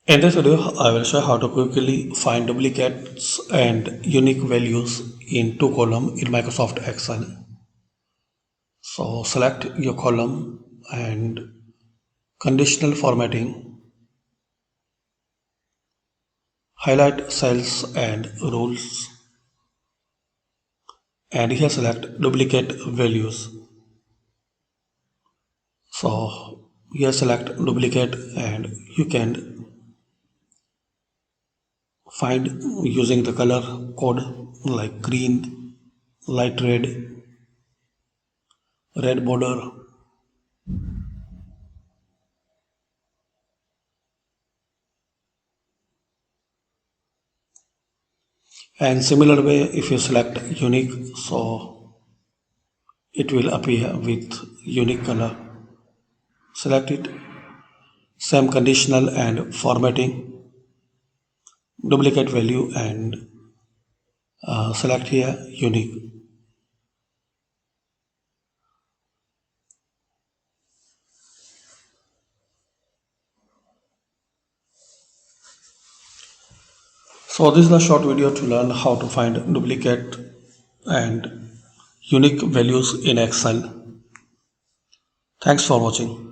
In this video, I will show how to quickly find duplicates and unique values in two columns in Microsoft Excel. So select your column and conditional formatting, highlight cells and rules, and here select duplicate values. So here select duplicate and you can find using the color code like green, light red, red border, and similar way if you select unique, so it will appear with unique color. Select it, same conditional and formatting, duplicate value and select here unique. So this is a short video to learn how to find duplicate and unique values in Excel. Thanks for watching.